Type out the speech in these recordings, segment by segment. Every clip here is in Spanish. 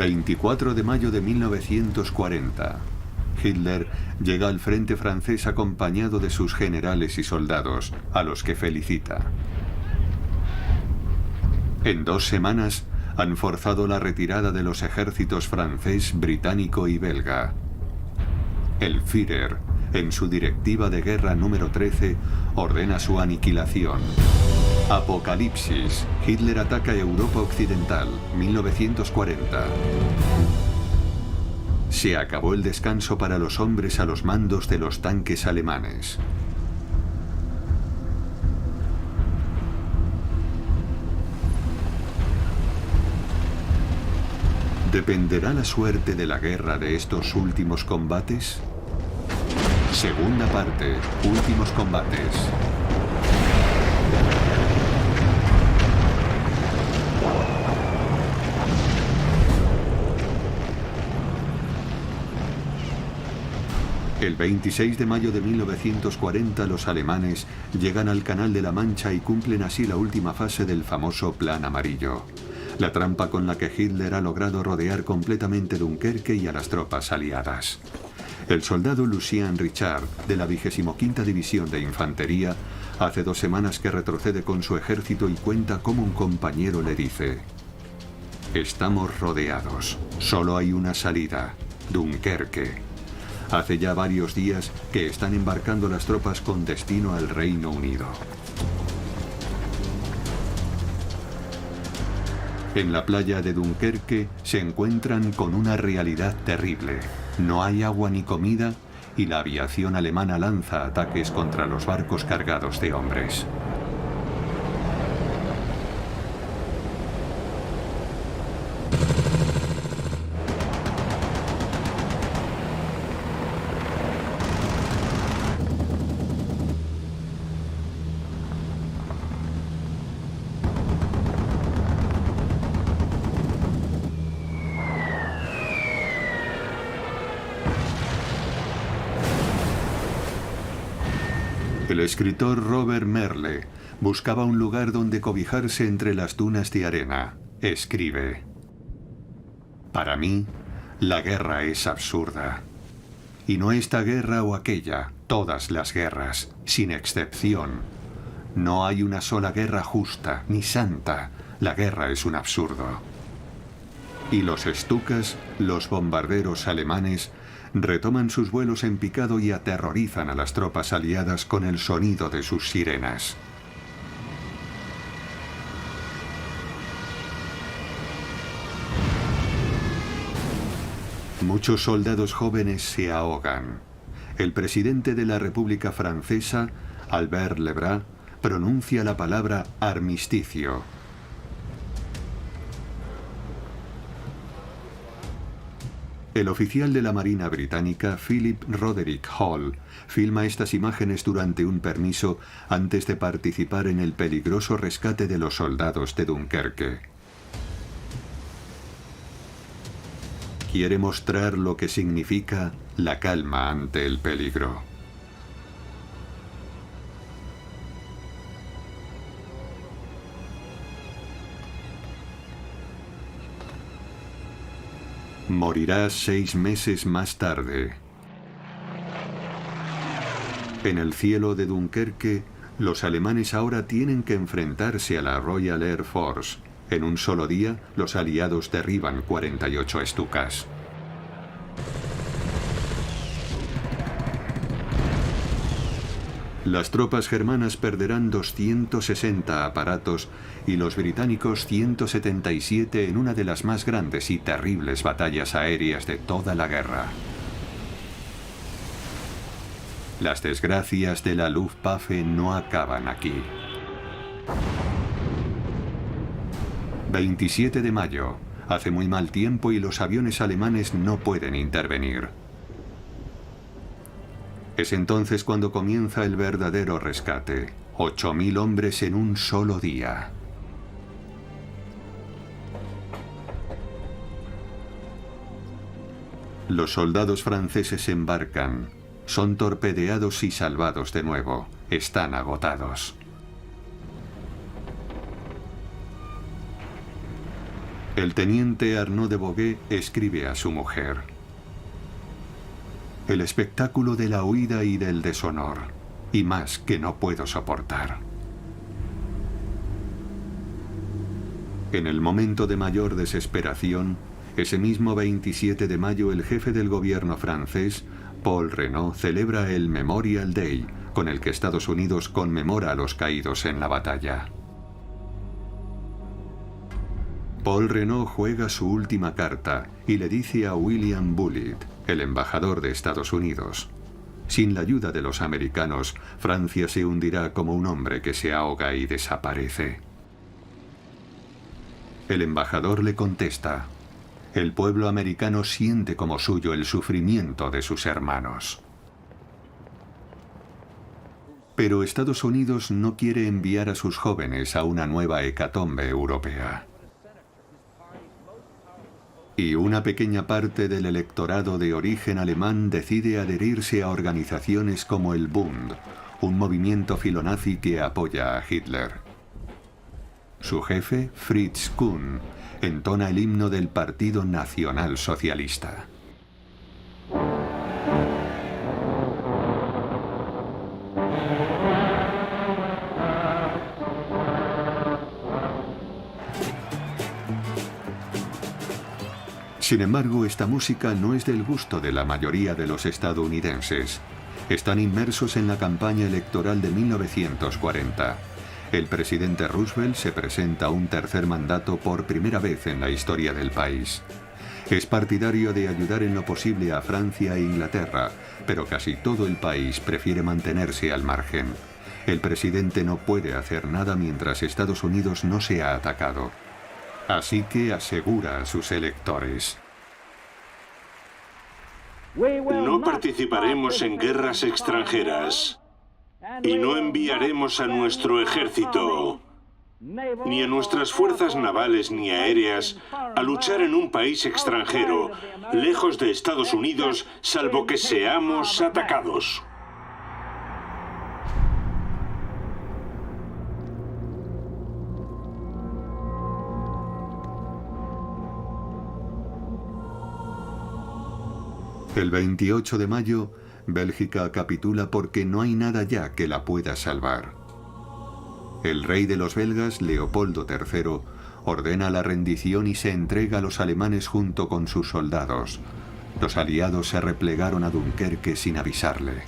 24 de mayo de 1940. Hitler llega al frente francés acompañado de sus generales y soldados, a los que felicita. En 2 semanas han forzado la retirada de los ejércitos francés, británico y belga. El Führer, en su directiva de guerra número 13, ordena su aniquilación. Apocalipsis. Hitler ataca Europa Occidental, 1940. Se acabó el descanso para los hombres a los mandos de los tanques alemanes. ¿Dependerá la suerte de la guerra de estos últimos combates? Segunda parte, últimos combates. El 26 de mayo de 1940 los alemanes llegan al Canal de la Mancha y cumplen así la última fase del famoso Plan Amarillo, la trampa con la que Hitler ha logrado rodear completamente Dunkerque y a las tropas aliadas. El soldado Lucien Richard, de la 25ª División de Infantería, hace 2 semanas que retrocede con su ejército y cuenta cómo un compañero le dice: «Estamos rodeados, solo hay una salida, Dunkerque». Hace ya varios días que están embarcando las tropas con destino al Reino Unido. En la playa de Dunkerque se encuentran con una realidad terrible. No hay agua ni comida y la aviación alemana lanza ataques contra los barcos cargados de hombres. El escritor Robert Merle buscaba un lugar donde cobijarse entre las dunas de arena. Escribe: «Para mí, la guerra es absurda. Y no esta guerra o aquella, todas las guerras, sin excepción. No hay una sola guerra justa, ni santa. La guerra es un absurdo». Y los Stukas, los bombarderos alemanes, retoman sus vuelos en picado y aterrorizan a las tropas aliadas con el sonido de sus sirenas. Muchos soldados jóvenes se ahogan. El presidente de la República Francesa, Albert Lebrun, pronuncia la palabra armisticio. El oficial de la Marina Británica, Philip Roderick Hall, filma estas imágenes durante un permiso antes de participar en el peligroso rescate de los soldados de Dunkerque. Quiere mostrar lo que significa la calma ante el peligro. Morirá 6 meses más tarde. En el cielo de Dunkerque, los alemanes ahora tienen que enfrentarse a la Royal Air Force. En un solo día, los aliados derriban 48 Stukas. Las tropas germanas perderán 260 aparatos y los británicos 177 en una de las más grandes y terribles batallas aéreas de toda la guerra. Las desgracias de la Luftwaffe no acaban aquí. 27 de mayo. Hace muy mal tiempo y los aviones alemanes no pueden intervenir. Es entonces cuando comienza el verdadero rescate. 8.000 hombres en un solo día. Los soldados franceses embarcan. Son torpedeados y salvados de nuevo. Están agotados. El teniente Arnaud de Boguet escribe a su mujer: el espectáculo de la huida y del deshonor, y más que no puedo soportar. En el momento de mayor desesperación, ese mismo 27 de mayo, el jefe del gobierno francés, Paul Reynaud, celebra el Memorial Day, con el que Estados Unidos conmemora a los caídos en la batalla. Paul Reynaud juega su última carta y le dice a William Bullitt, el embajador de Estados Unidos: sin la ayuda de los americanos, Francia se hundirá como un hombre que se ahoga y desaparece. El embajador le contesta: el pueblo americano siente como suyo el sufrimiento de sus hermanos. Pero Estados Unidos no quiere enviar a sus jóvenes a una nueva hecatombe europea. Y una pequeña parte del electorado de origen alemán decide adherirse a organizaciones como el Bund, un movimiento filonazi que apoya a Hitler. Su jefe, Fritz Kuhn, entona el himno del Partido Nacional Socialista. Sin embargo, esta música no es del gusto de la mayoría de los estadounidenses. Están inmersos en la campaña electoral de 1940. El presidente Roosevelt se presenta a un tercer mandato por primera vez en la historia del país. Es partidario de ayudar en lo posible a Francia e Inglaterra, pero casi todo el país prefiere mantenerse al margen. El presidente no puede hacer nada mientras Estados Unidos no sea atacado. Así que asegura a sus electores: no participaremos en guerras extranjeras y no enviaremos a nuestro ejército ni a nuestras fuerzas navales ni aéreas a luchar en un país extranjero, lejos de Estados Unidos, salvo que seamos atacados. El 28 de mayo, Bélgica capitula porque no hay nada ya que la pueda salvar. El rey de los belgas, Leopoldo III, ordena la rendición y se entrega a los alemanes junto con sus soldados. Los aliados se replegaron a Dunkerque sin avisarle.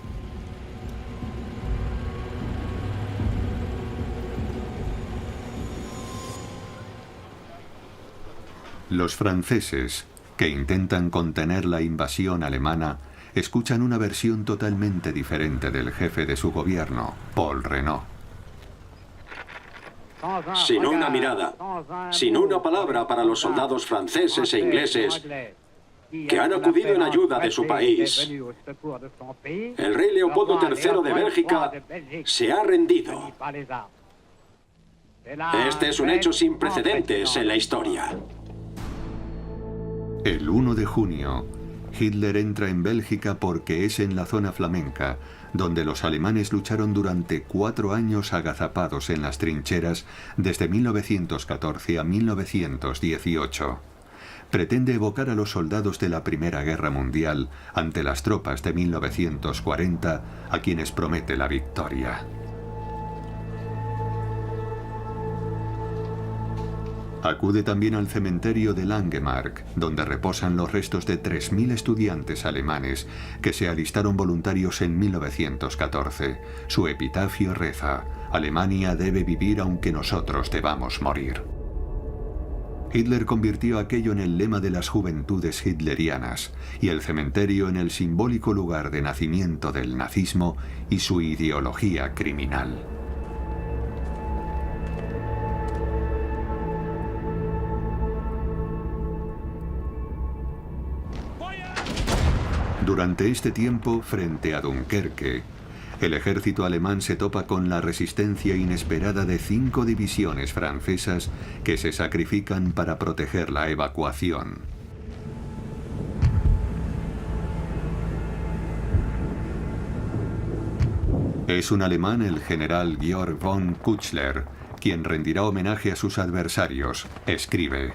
Los franceses, que intentan contener la invasión alemana, escuchan una versión totalmente diferente del jefe de su gobierno, Paul Reynaud. Sin una mirada, sin una palabra para los soldados franceses e ingleses que han acudido en ayuda de su país, el rey Leopoldo III de Bélgica se ha rendido. Este es un hecho sin precedentes en la historia. El 1 de junio, Hitler entra en Bélgica porque es en la zona flamenca, donde los alemanes lucharon durante 4 años agazapados en las trincheras desde 1914 a 1918. Pretende evocar a los soldados de la Primera Guerra Mundial ante las tropas de 1940, a quienes promete la victoria. Acude también al cementerio de Langemarck, donde reposan los restos de 3.000 estudiantes alemanes que se alistaron voluntarios en 1914. Su epitafio reza: Alemania debe vivir aunque nosotros debamos morir. Hitler convirtió aquello en el lema de las juventudes hitlerianas y el cementerio en el simbólico lugar de nacimiento del nazismo y su ideología criminal. Durante este tiempo, frente a Dunkerque, el ejército alemán se topa con la resistencia inesperada de 5 divisiones francesas que se sacrifican para proteger la evacuación. Es un alemán, el general Georg von Küchler, quien rendirá homenaje a sus adversarios. Escribe: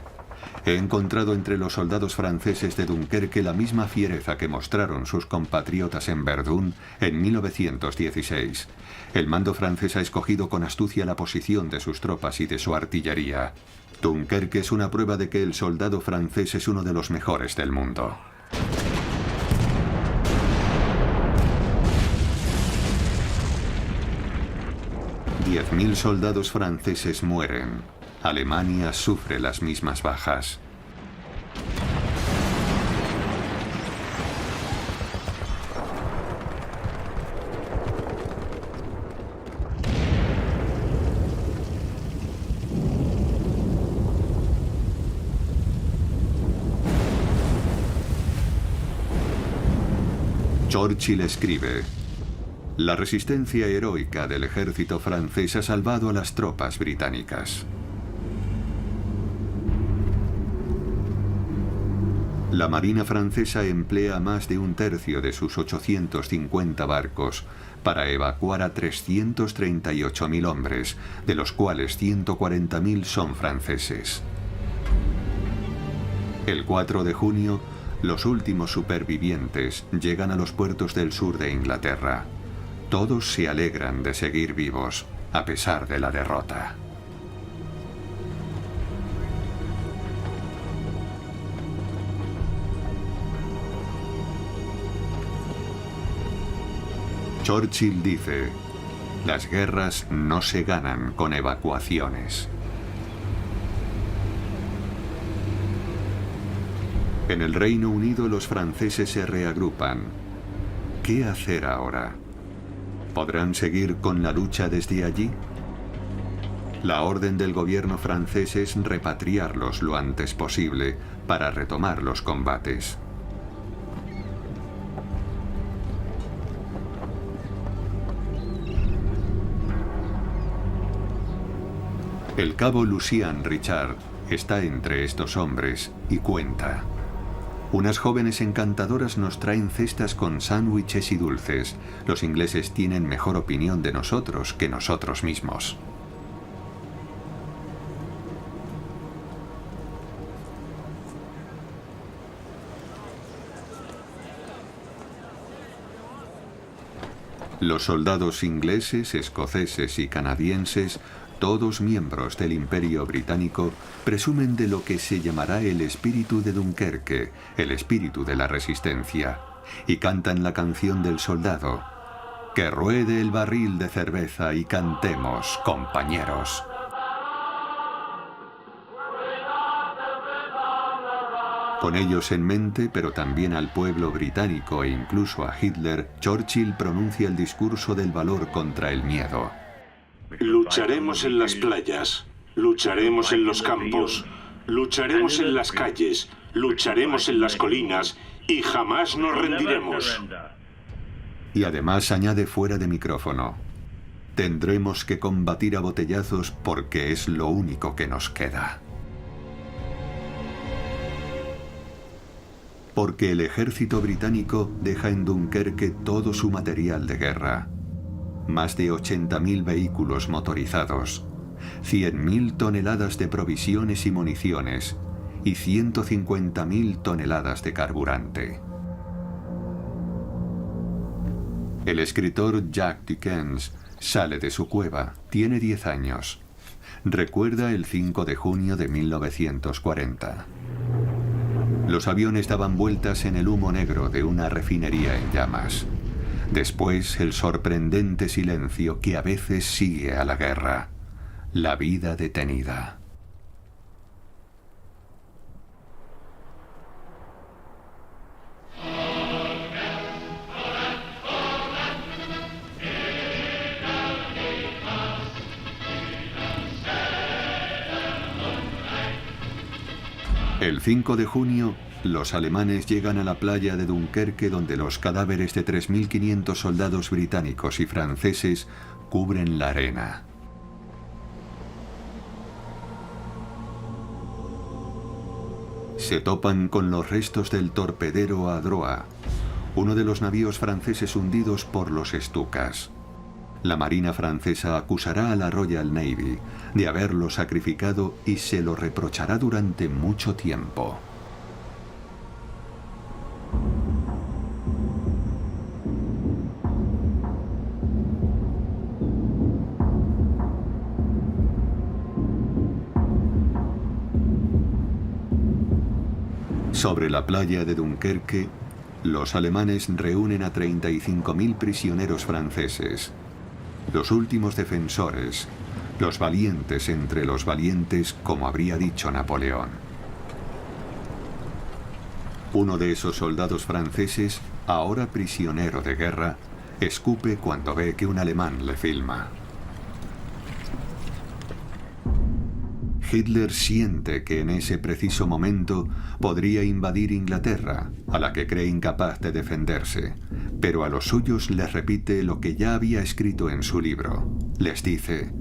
He encontrado entre los soldados franceses de Dunkerque la misma fiereza que mostraron sus compatriotas en Verdún en 1916. El mando francés ha escogido con astucia la posición de sus tropas y de su artillería. Dunkerque es una prueba de que el soldado francés es uno de los mejores del mundo. $10.000 soldados franceses mueren. Alemania sufre las mismas bajas. Churchill escribe: la resistencia heroica del ejército francés ha salvado a las tropas británicas. La Marina francesa emplea más de un tercio de sus 850 barcos para evacuar a 338.000 hombres, de los cuales 140.000 son franceses. El 4 de junio, los últimos supervivientes llegan a los puertos del sur de Inglaterra. Todos se alegran de seguir vivos, a pesar de la derrota. Churchill dice: las guerras no se ganan con evacuaciones. En el Reino Unido los franceses se reagrupan. ¿Qué hacer ahora? ¿Podrán seguir con la lucha desde allí? La orden del gobierno francés es repatriarlos lo antes posible para retomar los combates. El cabo Lucien Richard está entre estos hombres y cuenta: unas jóvenes encantadoras nos traen cestas con sándwiches y dulces. Los ingleses tienen mejor opinión de nosotros que nosotros mismos. Los soldados ingleses, escoceses y canadienses, todos miembros del Imperio Británico, presumen de lo que se llamará el espíritu de Dunkerque, el espíritu de la resistencia, y cantan la canción del soldado: que ruede el barril de cerveza y cantemos, compañeros. Con ellos en mente, pero también al pueblo británico e incluso a Hitler, Churchill pronuncia el discurso del valor contra el miedo. Lucharemos en las playas, lucharemos en los campos, lucharemos en las calles, lucharemos en las colinas y jamás nos rendiremos. Y además añade fuera de micrófono: tendremos que combatir a botellazos porque es lo único que nos queda. Porque el ejército británico deja en Dunkerque todo su material de guerra. Más de 80.000 vehículos motorizados, 100.000 toneladas de provisiones y municiones y 150.000 toneladas de carburante. El escritor Jack Dickens sale de su cueva, tiene 10 años. Recuerda el 5 de junio de 1940. Los aviones daban vueltas en el humo negro de una refinería en llamas. Después, el sorprendente silencio que a veces sigue a la guerra. La vida detenida. El 5 de junio, los alemanes llegan a la playa de Dunkerque, donde los cadáveres de 3.500 soldados británicos y franceses cubren la arena. Se topan con los restos del torpedero Adroa, uno de los navíos franceses hundidos por los Stukas. la Marina francesa acusará a la Royal Navy de haberlo sacrificado y se lo reprochará durante mucho tiempo. Sobre la playa de Dunkerque, los alemanes reúnen a 35.000 prisioneros franceses, los últimos defensores, los valientes entre los valientes, como habría dicho Napoleón. Uno de esos soldados franceses, ahora prisionero de guerra, escupe cuando ve que un alemán le filma. Hitler siente que en ese preciso momento podría invadir Inglaterra, a la que cree incapaz de defenderse, pero a los suyos les repite lo que ya había escrito en su libro. Les dice: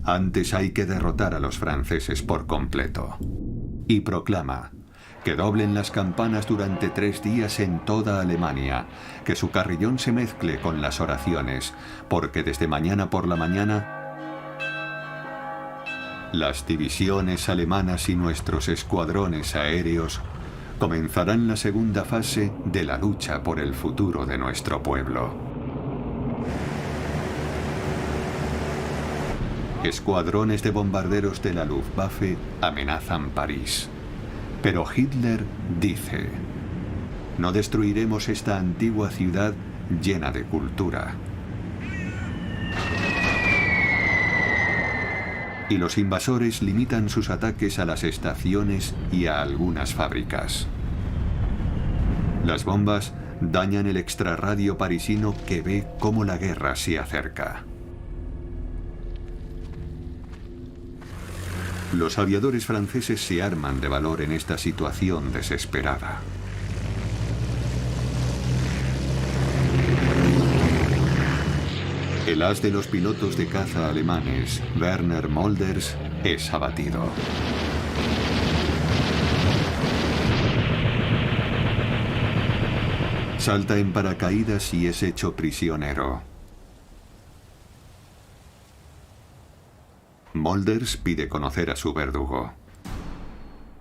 antes hay que derrotar a los franceses por completo. Y proclama que doblen las campanas durante 3 días en toda Alemania, que su carrillón se mezcle con las oraciones, porque desde mañana por la mañana las divisiones alemanas y nuestros escuadrones aéreos comenzarán la segunda fase de la lucha por el futuro de nuestro pueblo. Escuadrones de bombarderos de la Luftwaffe amenazan París. Pero Hitler dice: no destruiremos esta antigua ciudad llena de cultura. Y los invasores limitan sus ataques a las estaciones y a algunas fábricas. Las bombas dañan el extrarradio parisino, que ve cómo la guerra se acerca. Los aviadores franceses se arman de valor en esta situación desesperada. El as de los pilotos de caza alemanes, Werner Mölders, es abatido. Salta en paracaídas y es hecho prisionero. Mölders pide conocer a su verdugo.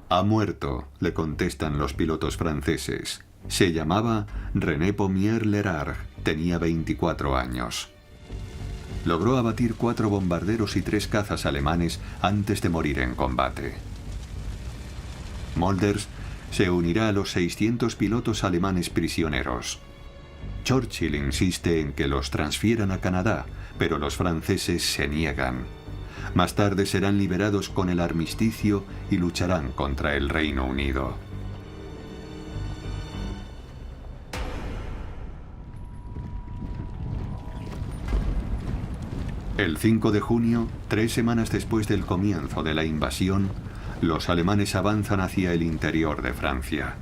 Ha muerto, le contestan los pilotos franceses. Se llamaba René Pommier-Lerard, tenía 24 años. Logró abatir 4 bombarderos y 3 cazas alemanes antes de morir en combate. Mölders se unirá a los 600 pilotos alemanes prisioneros. Churchill insiste en que los transfieran a Canadá, pero los franceses se niegan. Más tarde serán liberados con el armisticio y lucharán contra el Reino Unido. El 5 de junio, 3 semanas después del comienzo de la invasión, los alemanes avanzan hacia el interior de Francia.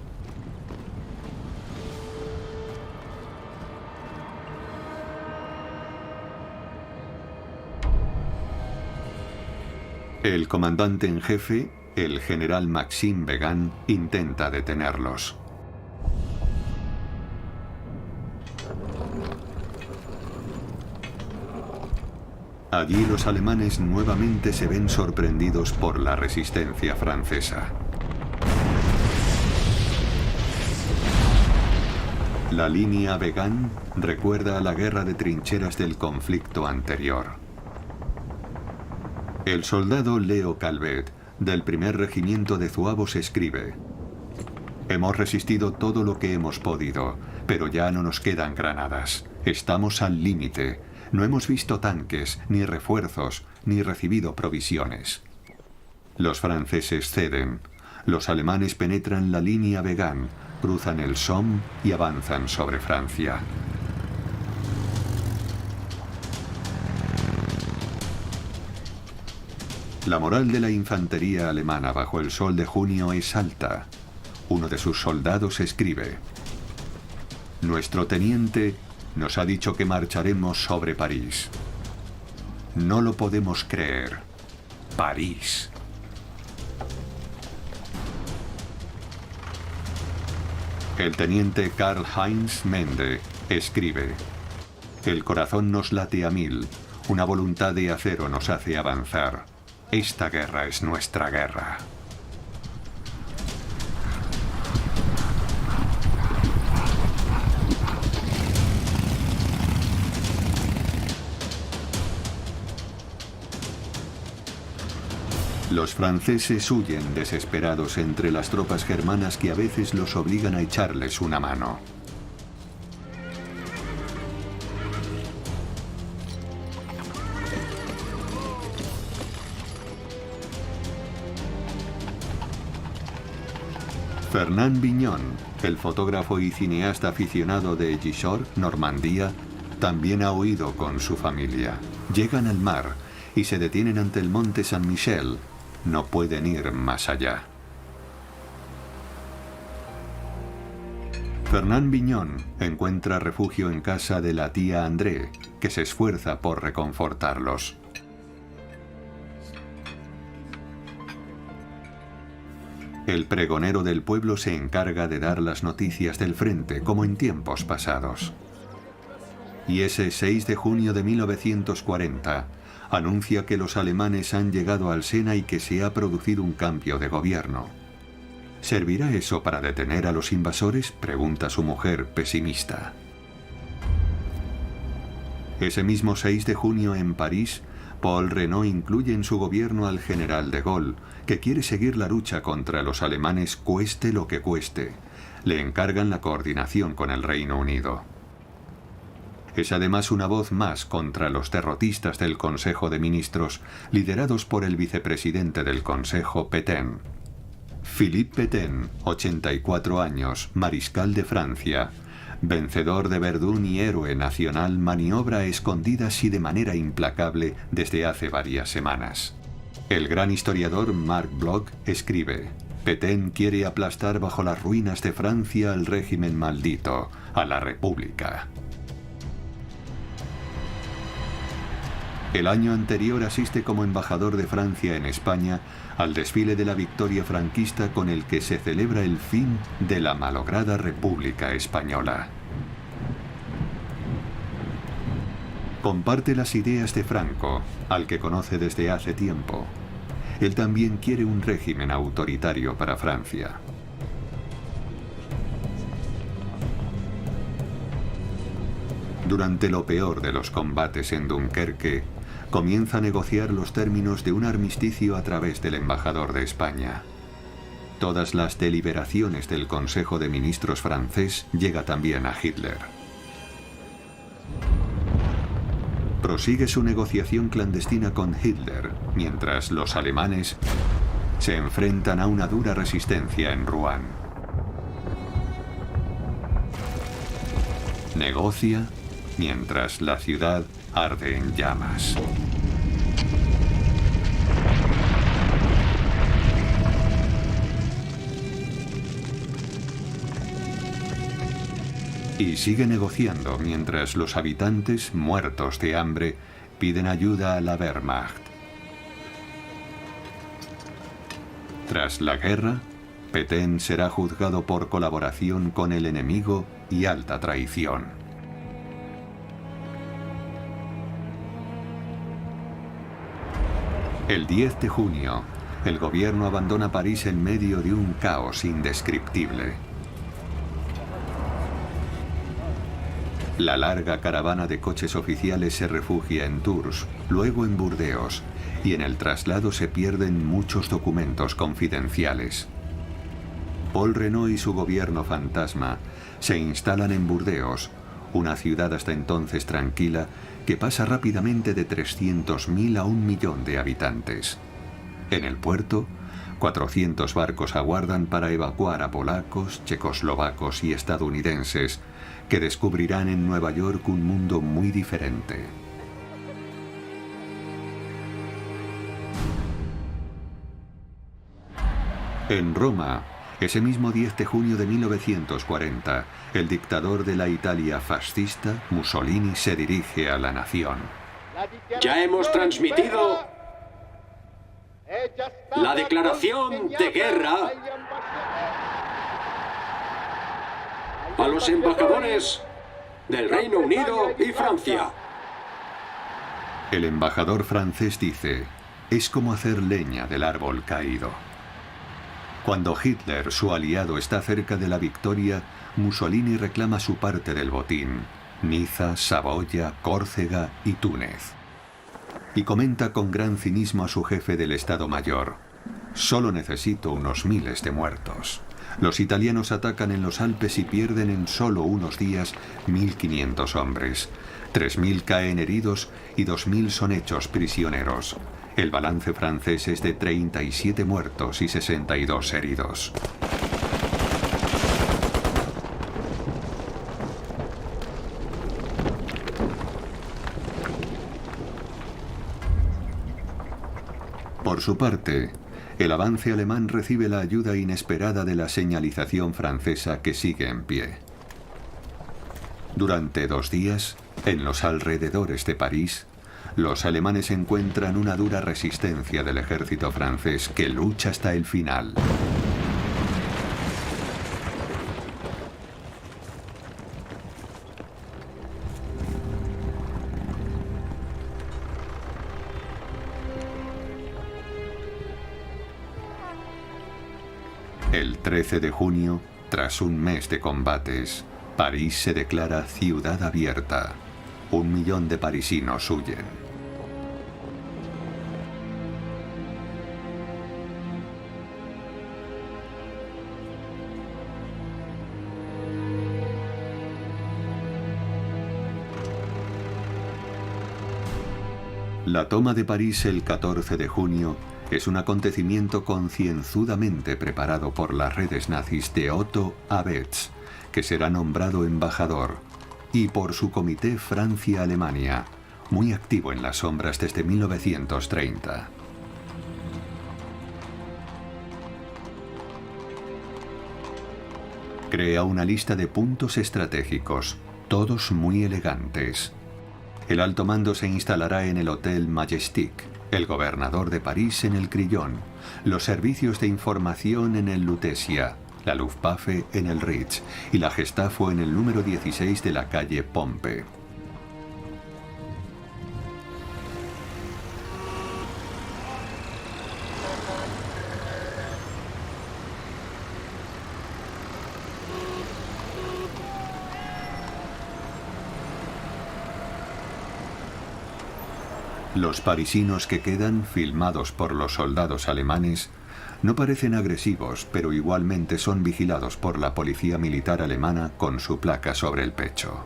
El comandante en jefe, el general Maxime Weygand, intenta detenerlos. Allí los alemanes nuevamente se ven sorprendidos por la resistencia francesa. La línea Weygand recuerda a la guerra de trincheras del conflicto anterior. El soldado Leo Calvet, del 1er Regimiento de Zuavos, escribe: hemos resistido todo lo que hemos podido, pero ya no nos quedan granadas. Estamos al límite. No hemos visto tanques, ni refuerzos, ni recibido provisiones. Los franceses ceden. Los alemanes penetran la línea Weygand, cruzan el Somme y avanzan sobre Francia. La moral de la infantería alemana bajo el sol de junio es alta. Uno de sus soldados escribe: nuestro teniente nos ha dicho que marcharemos sobre París. No lo podemos creer. París. El teniente Karl-Heinz Mende escribe: El corazón nos late a 1000. Una voluntad de acero nos hace avanzar. Esta guerra es nuestra guerra. Los franceses huyen desesperados entre las tropas germanas que a veces los obligan a echarles una mano. Fernand Vignon, el fotógrafo y cineasta aficionado de Gisors, Normandía, también ha huido con su familia. Llegan al mar y se detienen ante el monte Saint-Michel. No pueden ir más allá. Fernand Vignon encuentra refugio en casa de la tía André, que se esfuerza por reconfortarlos. El pregonero del pueblo se encarga de dar las noticias del frente, como en tiempos pasados. Y ese 6 de junio de 1940... anuncia que los alemanes han llegado al Sena y que se ha producido un cambio de gobierno. ¿Servirá eso para detener a los invasores?, pregunta su mujer, pesimista. Ese mismo 6 de junio en París, Paul Reynaud incluye en su gobierno al general de Gaulle, que quiere seguir la lucha contra los alemanes cueste lo que cueste. Le encargan la coordinación con el Reino Unido. Es además una voz más contra los derrotistas del Consejo de Ministros, liderados por el vicepresidente del Consejo, Pétain. Philippe Pétain, 84 años, mariscal de Francia, vencedor de Verdún y héroe nacional, maniobra a escondidas y de manera implacable desde hace varias semanas. El gran historiador Marc Bloch escribe: Pétain quiere aplastar bajo las ruinas de Francia al régimen maldito, a la República. El año anterior asiste como embajador de Francia en España al desfile de la victoria franquista con el que se celebra el fin de la malograda República Española. Comparte las ideas de Franco, al que conoce desde hace tiempo. Él también quiere un régimen autoritario para Francia. Durante lo peor de los combates en Dunkerque, comienza a negociar los términos de un armisticio a través del embajador de España. Todas las deliberaciones del Consejo de Ministros francés llega también a Hitler. Prosigue su negociación clandestina con Hitler, mientras los alemanes se enfrentan a una dura resistencia en Rouen. Negocia mientras la ciudad arde en llamas. Y sigue negociando mientras los habitantes, muertos de hambre, piden ayuda a la Wehrmacht. Tras la guerra, Pétain será juzgado por colaboración con el enemigo y alta traición. El 10 de junio, el gobierno abandona París en medio de un caos indescriptible. La larga caravana de coches oficiales se refugia en Tours, luego en Burdeos, y en el traslado se pierden muchos documentos confidenciales. Paul Reynaud y su gobierno fantasma se instalan en Burdeos, una ciudad hasta entonces tranquila que pasa rápidamente de 300.000 a 1 millón de habitantes. En el puerto, 400 barcos aguardan para evacuar a polacos, checoslovacos y estadounidenses que descubrirán en Nueva York un mundo muy diferente. En Roma, ese mismo 10 de junio de 1940, el dictador de la Italia fascista, Mussolini, se dirige a la nación. Ya hemos transmitido la declaración de guerra a los embajadores del Reino Unido y Francia. El embajador francés dice: es como hacer leña del árbol caído. Cuando Hitler, su aliado, está cerca de la victoria, Mussolini reclama su parte del botín: Niza, Saboya, Córcega y Túnez. Y comenta con gran cinismo a su jefe del Estado Mayor: solo necesito unos miles de muertos. Los italianos atacan en los Alpes y pierden en solo unos días 1.500 hombres. 3.000 caen heridos y 2.000 son hechos prisioneros. El balance francés es de 37 muertos y 62 heridos. Por su parte, el avance alemán recibe la ayuda inesperada de la señalización francesa que sigue en pie. Durante 2 días, en los alrededores de París, los alemanes encuentran una dura resistencia del ejército francés que lucha hasta el final. El 13 de junio, tras un mes de combates, París se declara ciudad abierta. 1 millón de parisinos huyen. La toma de París el 14 de junio es un acontecimiento concienzudamente preparado por las redes nazis de Otto Abetz, que será nombrado embajador, y por su comité Francia-Alemania, muy activo en las sombras desde 1930. Crea una lista de puntos estratégicos, todos muy elegantes. El alto mando se instalará en el Hotel Majestic, el gobernador de París en el Crillon, los servicios de información en el Lutetia, la Luftwaffe en el Ritz y la Gestapo en el número 16 de la calle Pompe. Los parisinos que quedan, filmados por los soldados alemanes, no parecen agresivos, pero igualmente son vigilados por la policía militar alemana con su placa sobre el pecho.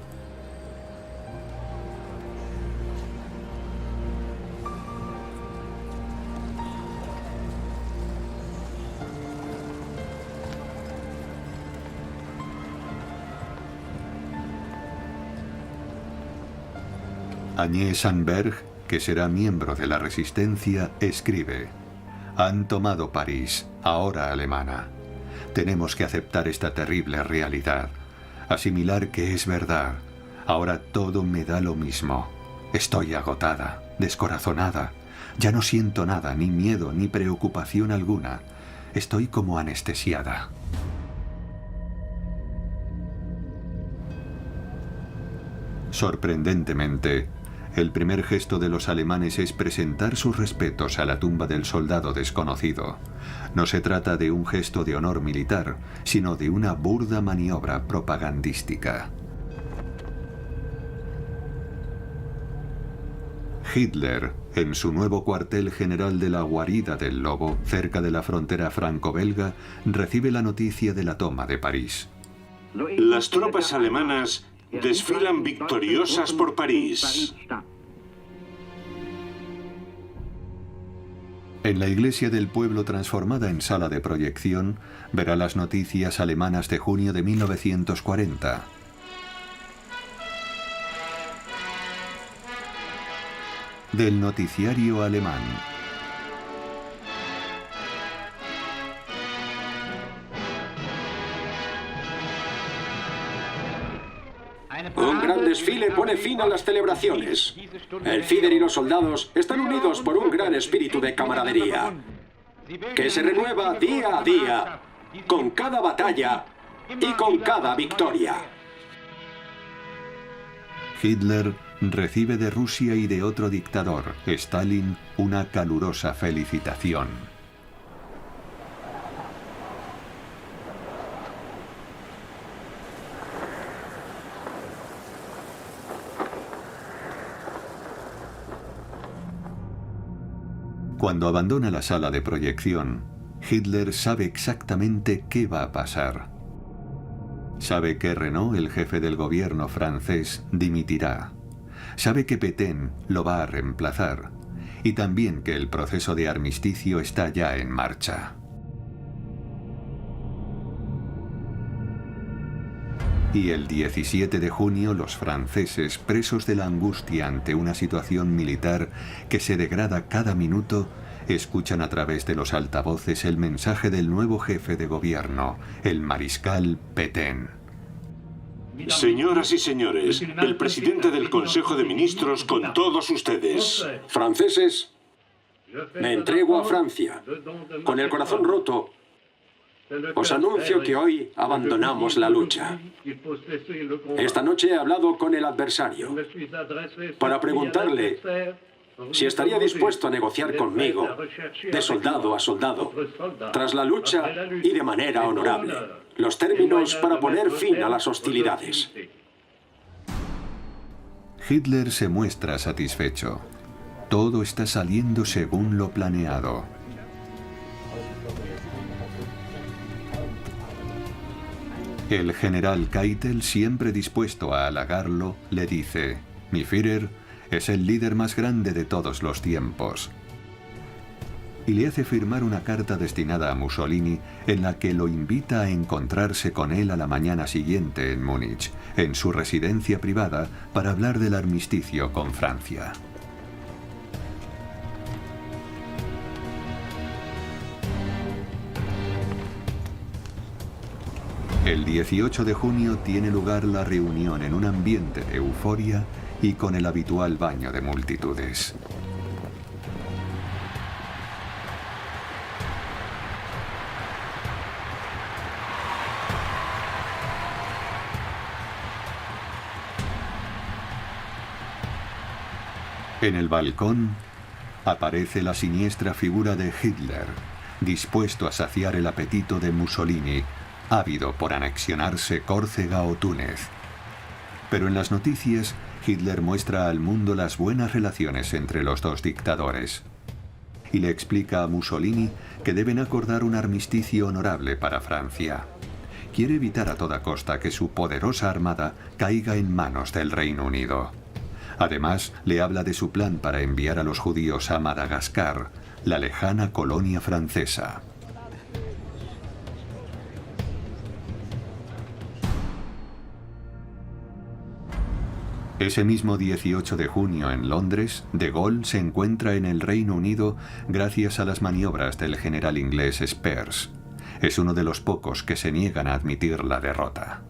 Agnès Sandberg, que será miembro de la Resistencia, escribe: han tomado París, ahora alemana. Tenemos que aceptar esta terrible realidad, asimilar que es verdad. Ahora todo me da lo mismo. Estoy agotada, descorazonada. Ya no siento nada, ni miedo, ni preocupación alguna. Estoy como anestesiada. Sorprendentemente, el primer gesto de los alemanes es presentar sus respetos a la tumba del soldado desconocido. No se trata de un gesto de honor militar, sino de una burda maniobra propagandística. Hitler, en su nuevo cuartel general de la Guarida del Lobo, cerca de la frontera franco-belga, recibe la noticia de la toma de París. Las tropas alemanas desfilan victoriosas por París. En la iglesia del pueblo, transformada en sala de proyección, verá las noticias alemanas de junio de 1940. Del noticiario alemán. Un gran desfile pone fin a las celebraciones. El Führer y los soldados están unidos por un gran espíritu de camaradería, que se renueva día a día, con cada batalla y con cada victoria. Hitler recibe de Rusia y de otro dictador, Stalin, una calurosa felicitación. Cuando abandona la sala de proyección, Hitler sabe exactamente qué va a pasar. Sabe que Renault, el jefe del gobierno francés, dimitirá. Sabe que Pétain lo va a reemplazar. Y también que el proceso de armisticio está ya en marcha. Y el 17 de junio los franceses, presos de la angustia ante una situación militar que se degrada cada minuto, escuchan a través de los altavoces el mensaje del nuevo jefe de gobierno, el mariscal Pétain. Señoras y señores, el presidente del Consejo de Ministros con todos ustedes. Franceses, me entrego a Francia. Con el corazón roto, os anuncio que hoy abandonamos la lucha. Esta noche he hablado con el adversario para preguntarle si estaría dispuesto a negociar conmigo, de soldado a soldado, tras la lucha y de manera honorable, los términos para poner fin a las hostilidades. Hitler se muestra satisfecho. Todo está saliendo según lo planeado. El general Keitel, siempre dispuesto a halagarlo, le dice: «Mi Führer es el líder más grande de todos los tiempos». Y le hace firmar una carta destinada a Mussolini en la que lo invita a encontrarse con él a la mañana siguiente en Múnich, en su residencia privada, para hablar del armisticio con Francia. El 18 de junio tiene lugar la reunión en un ambiente de euforia y con el habitual baño de multitudes. En el balcón aparece la siniestra figura de Hitler, dispuesto a saciar el apetito de Mussolini, ávido por anexionarse Córcega o Túnez. Pero en las noticias, Hitler muestra al mundo las buenas relaciones entre los dos dictadores. Y le explica a Mussolini que deben acordar un armisticio honorable para Francia. Quiere evitar a toda costa que su poderosa armada caiga en manos del Reino Unido. Además, le habla de su plan para enviar a los judíos a Madagascar, la lejana colonia francesa. Ese mismo 18 de junio en Londres, de Gaulle se encuentra en el Reino Unido gracias a las maniobras del general inglés Spears. Es uno de los pocos que se niegan a admitir la derrota.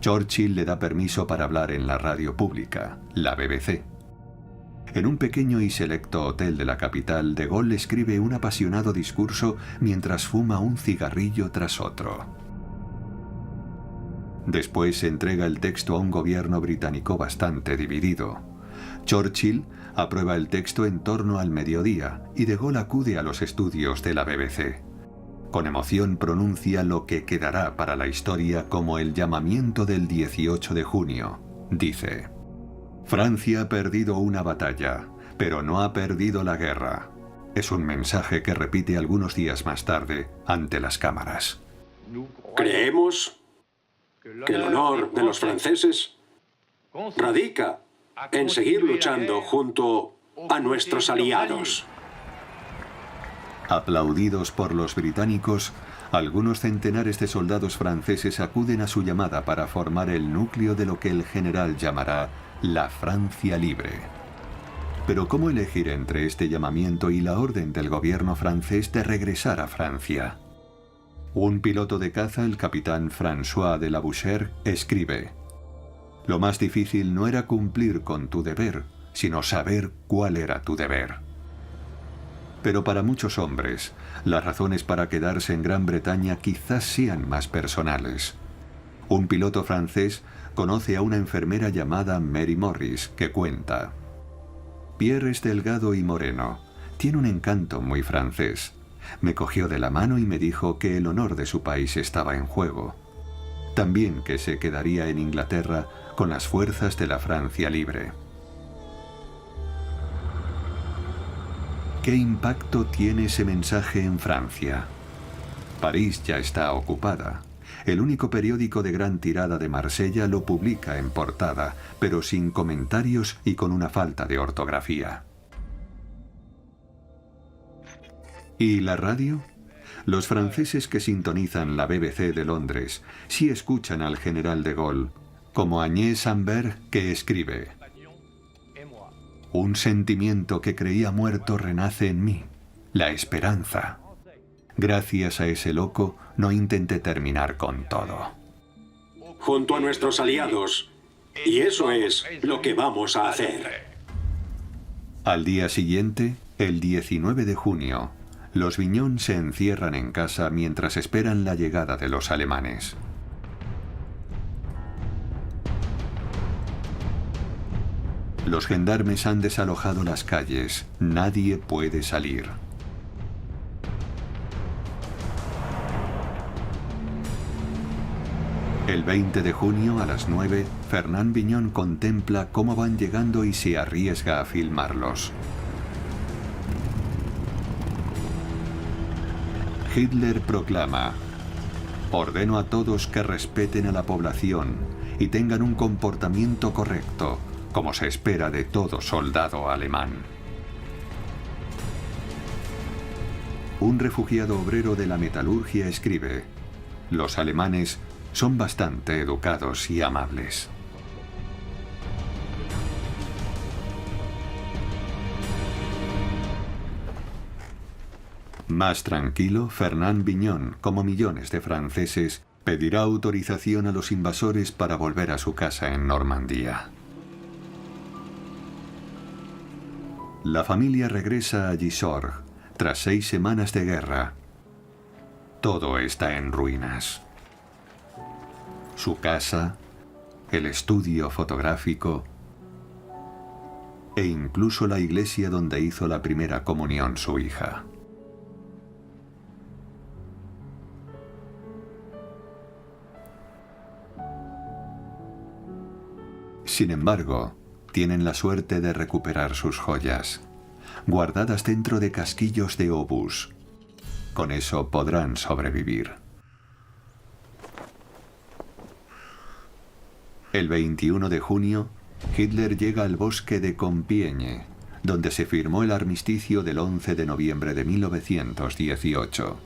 Churchill le da permiso para hablar en la radio pública, la BBC. En un pequeño y selecto hotel de la capital, de Gaulle escribe un apasionado discurso mientras fuma un cigarrillo tras otro. Después se entrega el texto a un gobierno británico bastante dividido. Churchill aprueba el texto en torno al mediodía y de Gaulle acude a los estudios de la BBC. Con emoción pronuncia lo que quedará para la historia como el llamamiento del 18 de junio. Dice: «Francia ha perdido una batalla, pero no ha perdido la guerra». Es un mensaje que repite algunos días más tarde ante las cámaras. Creemos que el honor de los franceses radica en seguir luchando junto a nuestros aliados. Aplaudidos por los británicos, algunos centenares de soldados franceses acuden a su llamada para formar el núcleo de lo que el general llamará la Francia Libre. Pero ¿cómo elegir entre este llamamiento y la orden del gobierno francés de regresar a Francia? Un piloto de caza, el capitán François de Labouchere, escribe: «Lo más difícil no era cumplir con tu deber, sino saber cuál era tu deber». Pero para muchos hombres, las razones para quedarse en Gran Bretaña quizás sean más personales. Un piloto francés conoce a una enfermera llamada Mary Morris, que cuenta: Pierre es delgado y moreno. Tiene un encanto muy francés. Me cogió de la mano y me dijo que el honor de su país estaba en juego. También que se quedaría en Inglaterra con las fuerzas de la Francia libre. ¿Qué impacto tiene ese mensaje en Francia? París ya está ocupada. El único periódico de gran tirada de Marsella lo publica en portada, pero sin comentarios y con una falta de ortografía. ¿Y la radio? Los franceses que sintonizan la BBC de Londres sí escuchan al general de Gaulle, como Agnès Sambert, que escribe: Un sentimiento que creía muerto renace en mí, la esperanza. Gracias a ese loco, no intenté terminar con todo. Junto a nuestros aliados. Y eso es lo que vamos a hacer. Al día siguiente, el 19 de junio, los Vignon se encierran en casa mientras esperan la llegada de los alemanes. Los gendarmes han desalojado las calles. Nadie puede salir. El 20 de junio a las 9, Fernand Vignon contempla cómo van llegando y se arriesga a filmarlos. Hitler proclama: Ordeno a todos que respeten a la población y tengan un comportamiento correcto, como se espera de todo soldado alemán. Un refugiado obrero de la metalurgia escribe: Los alemanes son bastante educados y amables. Más tranquilo, Fernand Vignon, como millones de franceses, pedirá autorización a los invasores para volver a su casa en Normandía. La familia regresa a Gisors, tras 6 semanas de guerra. Todo está en ruinas. Su casa, el estudio fotográfico e incluso la iglesia donde hizo la primera comunión su hija. Sin embargo, tienen la suerte de recuperar sus joyas, guardadas dentro de casquillos de obús. Con eso podrán sobrevivir. El 21 de junio, Hitler llega al bosque de Compiègne, donde se firmó el armisticio del 11 de noviembre de 1918.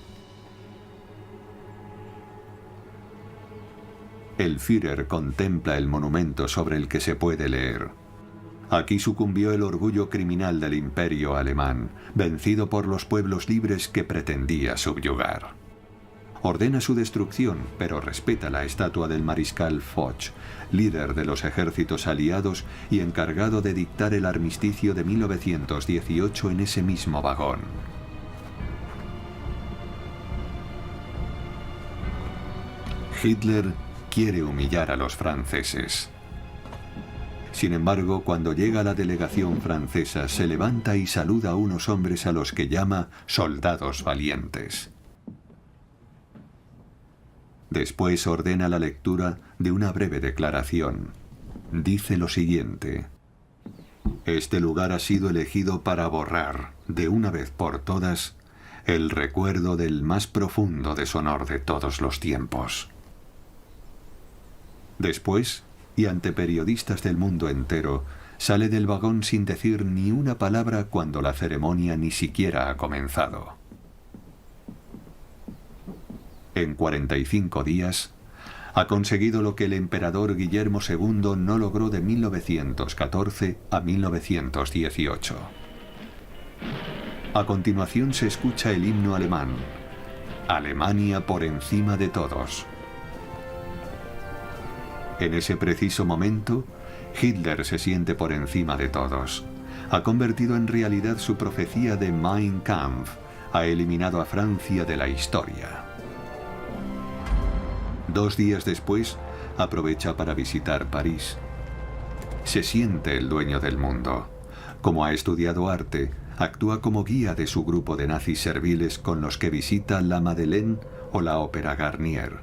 El Führer contempla el monumento sobre el que se puede leer: Aquí sucumbió el orgullo criminal del imperio alemán, vencido por los pueblos libres que pretendía subyugar. Ordena su destrucción, pero respeta la estatua del mariscal Foch, líder de los ejércitos aliados y encargado de dictar el armisticio de 1918 en ese mismo vagón. Hitler quiere humillar a los franceses. Sin embargo, cuando llega la delegación francesa, se levanta y saluda a unos hombres a los que llama soldados valientes. Después ordena la lectura de una breve declaración. Dice lo siguiente: Este lugar ha sido elegido para borrar, de una vez por todas, el recuerdo del más profundo deshonor de todos los tiempos. Después, y ante periodistas del mundo entero, sale del vagón sin decir ni una palabra cuando la ceremonia ni siquiera ha comenzado. En 45 días, ha conseguido lo que el emperador Guillermo II no logró de 1914 a 1918. A continuación se escucha el himno alemán: Alemania por encima de todos. En ese preciso momento, Hitler se siente por encima de todos. Ha convertido en realidad su profecía de Mein Kampf. Ha eliminado a Francia de la historia. 2 días después, aprovecha para visitar París. Se siente el dueño del mundo. Como ha estudiado arte, actúa como guía de su grupo de nazis serviles con los que visita la Madeleine o la Ópera Garnier.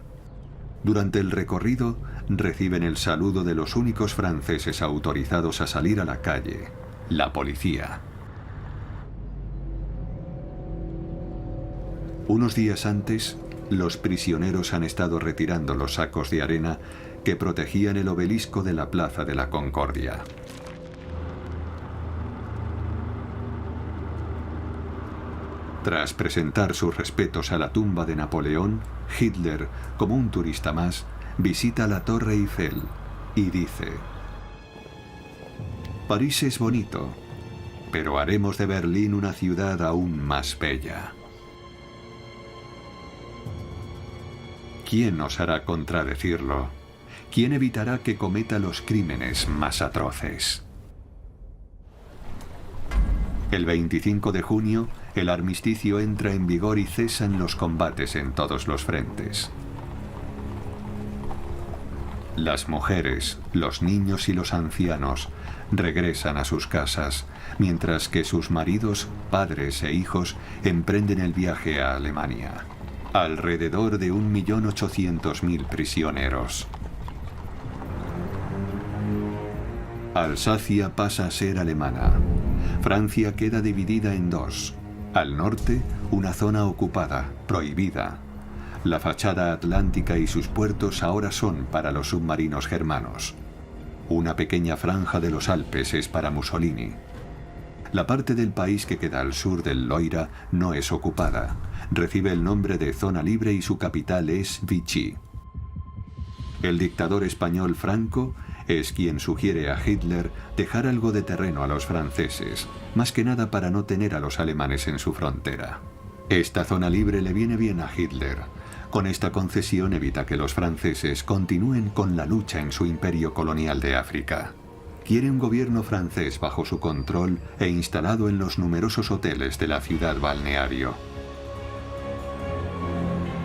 Durante el recorrido, reciben el saludo de los únicos franceses autorizados a salir a la calle, la policía. Unos días antes, los prisioneros han estado retirando los sacos de arena que protegían el obelisco de la Plaza de la Concordia. Tras presentar sus respetos a la tumba de Napoleón, Hitler, como un turista más, visita la Torre Eiffel y dice: París es bonito, pero haremos de Berlín una ciudad aún más bella. ¿Quién osará contradecirlo? ¿Quién evitará que cometa los crímenes más atroces? El 25 de junio, el armisticio entra en vigor y cesan los combates en todos los frentes. Las mujeres, los niños y los ancianos regresan a sus casas, mientras que sus maridos, padres e hijos emprenden el viaje a Alemania. Alrededor de 1.800.000 prisioneros. Alsacia pasa a ser alemana. Francia queda dividida en dos. Al norte, una zona ocupada, prohibida. La fachada atlántica y sus puertos ahora son para los submarinos germanos. Una pequeña franja de los Alpes es para Mussolini. La parte del país que queda al sur del Loira no es ocupada. Recibe el nombre de zona libre y su capital es Vichy. El dictador español Franco es quien sugiere a Hitler dejar algo de terreno a los franceses, más que nada para no tener a los alemanes en su frontera. Esta zona libre le viene bien a Hitler. Con esta concesión evita que los franceses continúen con la lucha en su imperio colonial de África. Quiere un gobierno francés bajo su control e instalado en los numerosos hoteles de la ciudad balneario.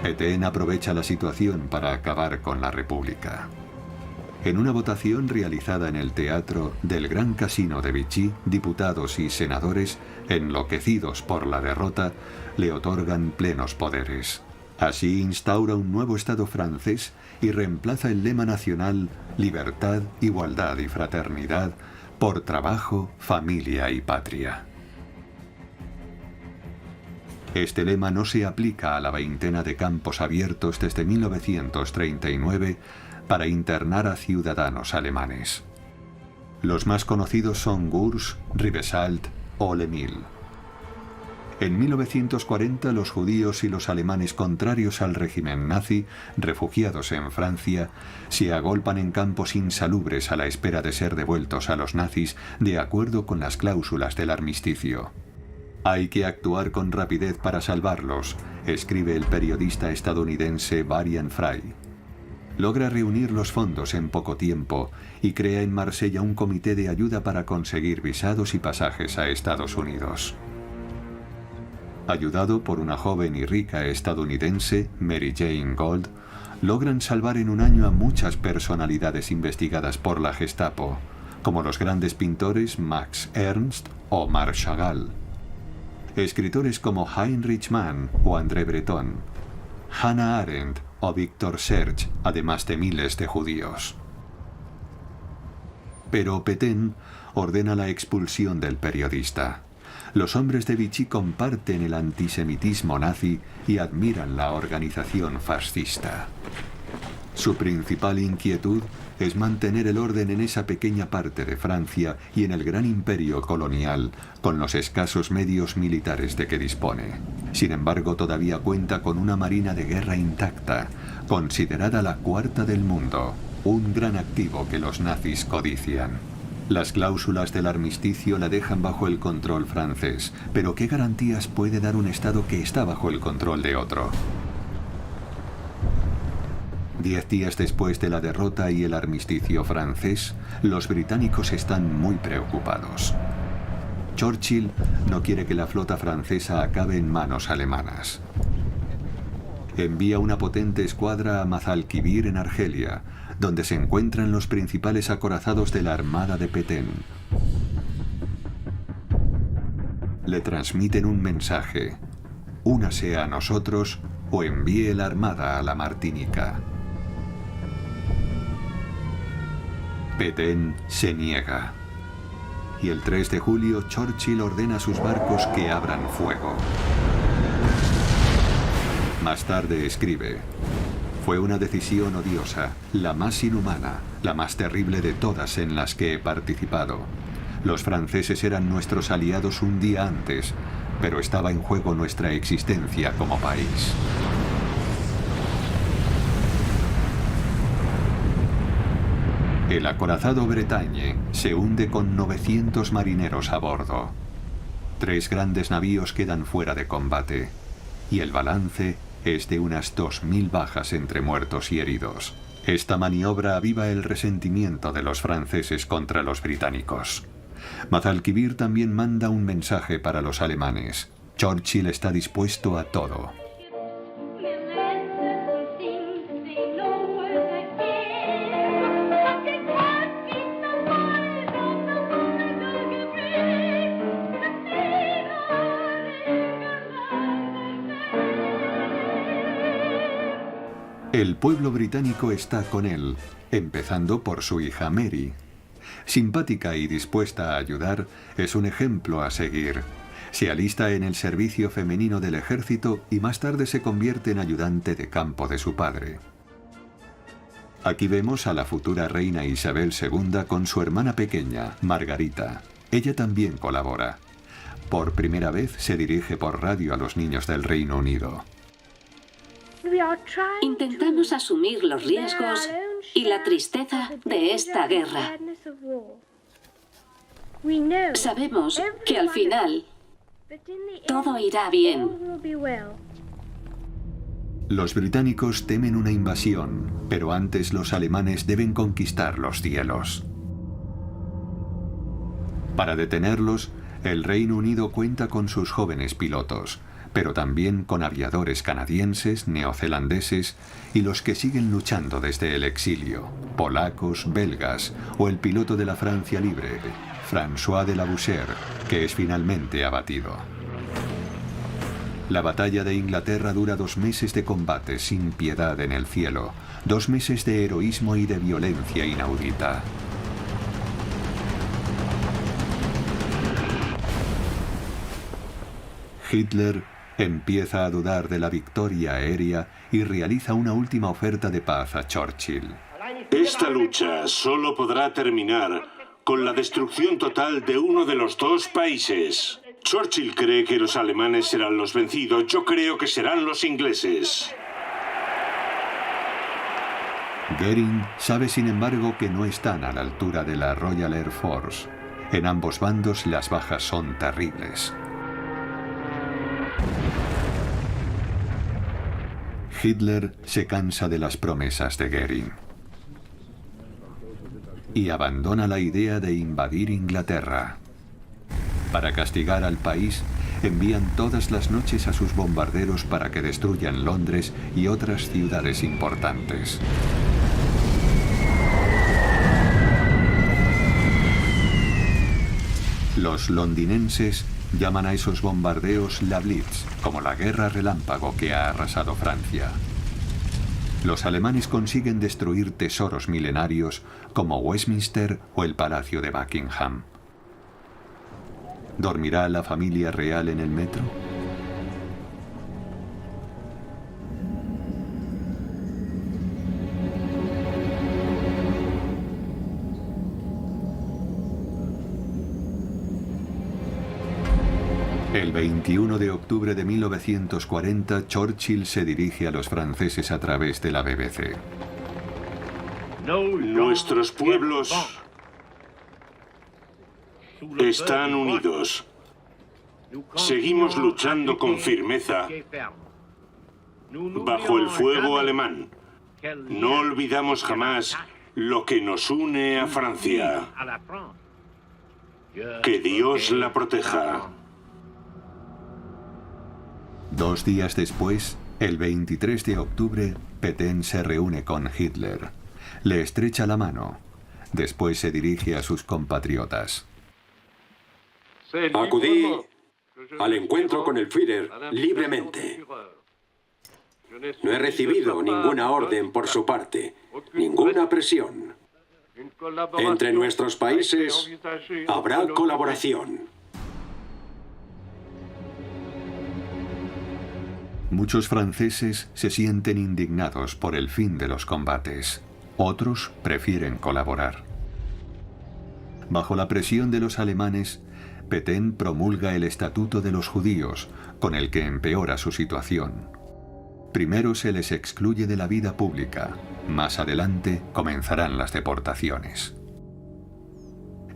Pétain aprovecha la situación para acabar con la República. En una votación realizada en el teatro del Gran Casino de Vichy, diputados y senadores, enloquecidos por la derrota, le otorgan plenos poderes. Así instaura un nuevo Estado francés y reemplaza el lema nacional Libertad, Igualdad y Fraternidad por Trabajo, Familia y Patria. Este lema no se aplica a la veintena de campos abiertos desde 1939 para internar a ciudadanos alemanes. Los más conocidos son Gurs, Rivesaltes o Le Mille. En 1940 los judíos y los alemanes contrarios al régimen nazi, refugiados en Francia, se agolpan en campos insalubres a la espera de ser devueltos a los nazis de acuerdo con las cláusulas del armisticio. Hay que actuar con rapidez para salvarlos, escribe el periodista estadounidense Varian Fry. Logra reunir los fondos en poco tiempo y crea en Marsella un comité de ayuda para conseguir visados y pasajes a Estados Unidos. Ayudado por una joven y rica estadounidense, Mary Jane Gold, logran salvar en un año a muchas personalidades investigadas por la Gestapo, como los grandes pintores Max Ernst o Marc Chagall, escritores como Heinrich Mann o André Breton, Hannah Arendt o Victor Serge, además de miles de judíos. Pero Pétain ordena la expulsión del periodista. Los hombres de Vichy comparten el antisemitismo nazi y admiran la organización fascista. Su principal inquietud es mantener el orden en esa pequeña parte de Francia y en el gran imperio colonial, con los escasos medios militares de que dispone. Sin embargo, todavía cuenta con una marina de guerra intacta, considerada la cuarta del mundo, un gran activo que los nazis codician. Las cláusulas del armisticio la dejan bajo el control francés, pero ¿qué garantías puede dar un Estado que está bajo el control de otro? 10 días después de la derrota y el armisticio francés, los británicos están muy preocupados. Churchill no quiere que la flota francesa acabe en manos alemanas. envía una potente escuadra a Mazalquivir en Argelia, donde se encuentran los principales acorazados de la armada de Petén. Le transmiten un mensaje: únase a nosotros o envíe la armada a la Martinica. Petén se niega. Y el 3 de julio Churchill ordena a sus barcos que abran fuego. Más tarde escribe: fue una decisión odiosa, la más inhumana, la más terrible de todas en las que he participado. Los franceses eran nuestros aliados un día antes, pero estaba en juego nuestra existencia como país. El acorazado Bretagne se hunde con 900 marineros a bordo. 3 grandes navíos quedan fuera de combate, y el balance es de unas 2000 bajas entre muertos y heridos. Esta maniobra aviva el resentimiento de los franceses contra los británicos. Mazalquivir también manda un mensaje para los alemanes: Churchill está dispuesto a todo. El pueblo británico está con él, empezando por su hija Mary. Simpática y dispuesta a ayudar, es un ejemplo a seguir. Se alista en el servicio femenino del ejército y más tarde se convierte en ayudante de campo de su padre. Aquí vemos a la futura reina Isabel II con su hermana pequeña, Margarita. Ella también colabora. Por primera vez se dirige por radio a los niños del Reino Unido. Intentamos asumir los riesgos y la tristeza de esta guerra. Sabemos que al final todo irá bien. Los británicos temen una invasión, pero antes los alemanes deben conquistar los cielos. Para detenerlos, el Reino Unido cuenta con sus jóvenes pilotos, pero también con aviadores canadienses, neozelandeses y los que siguen luchando desde el exilio, polacos, belgas o el piloto de la Francia Libre, François de la Bouchère, que es finalmente abatido. La batalla de Inglaterra dura 2 meses de combate sin piedad en el cielo, 2 meses de heroísmo y de violencia inaudita. Hitler empieza a dudar de la victoria aérea y realiza una última oferta de paz a Churchill. Esta lucha solo podrá terminar con la destrucción total de uno de los 2 países. Churchill cree que los alemanes serán los vencidos, yo creo que serán los ingleses. Goering sabe sin embargo que no están a la altura de la Royal Air Force. En ambos bandos las bajas son terribles. Hitler se cansa de las promesas de Goering y abandona la idea de invadir Inglaterra. Para castigar al país, envían todas las noches a sus bombarderos para que destruyan Londres y otras ciudades importantes. Los londinenses llaman a esos bombardeos la Blitz, como la guerra relámpago que ha arrasado Francia. Los alemanes consiguen destruir tesoros milenarios como Westminster o el Palacio de Buckingham. ¿Dormirá la familia real en el metro? El 21 de octubre de 1940, Churchill se dirige a los franceses a través de la BBC. Nuestros pueblos están unidos. Seguimos luchando con firmeza bajo el fuego alemán. No olvidamos jamás lo que nos une a Francia. Que Dios la proteja. 2 días después, El 23 de octubre, Pétain se reúne con Hitler. Le estrecha la mano. Después se dirige a sus compatriotas. Acudí al encuentro con el Führer libremente. No he recibido ninguna orden por su parte, ninguna presión. Entre nuestros países habrá colaboración. Muchos franceses se sienten indignados por el fin de los combates. Otros prefieren colaborar. Bajo la presión de los alemanes, Pétain promulga el Estatuto de los Judíos, con el que empeora su situación. Primero se les excluye de la vida pública. Más adelante comenzarán las deportaciones.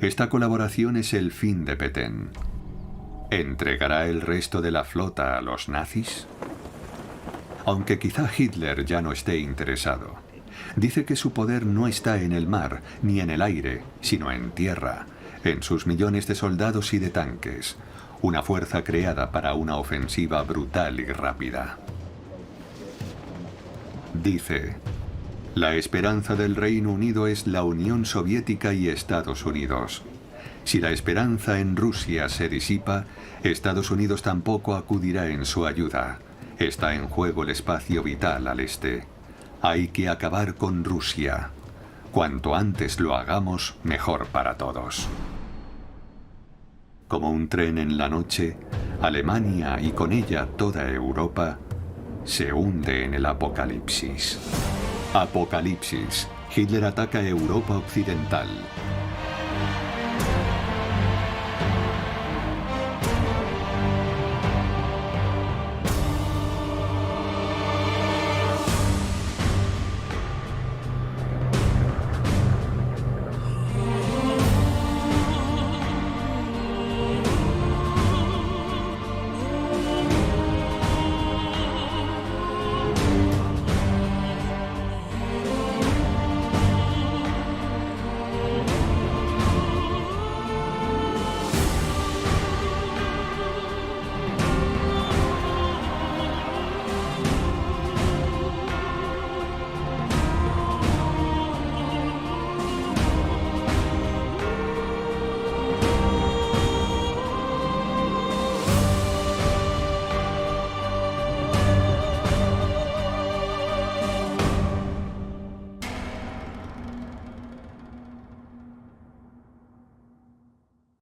Esta colaboración es el fin de Pétain. ¿Entregará el resto de la flota a los nazis? Aunque quizá Hitler ya no esté interesado. Dice que su poder no está en el mar, ni en el aire, sino en tierra, en sus millones de soldados y de tanques, una fuerza creada para una ofensiva brutal y rápida. Dice: la esperanza del Reino Unido es la Unión Soviética y Estados Unidos. Si la esperanza en Rusia se disipa, Estados Unidos tampoco acudirá en su ayuda. Está en juego el espacio vital al este. Hay que acabar con Rusia. Cuanto antes lo hagamos, mejor para todos. Como un tren en la noche, Alemania y con ella toda Europa se hunde en el apocalipsis. Apocalipsis. Hitler ataca Europa Occidental.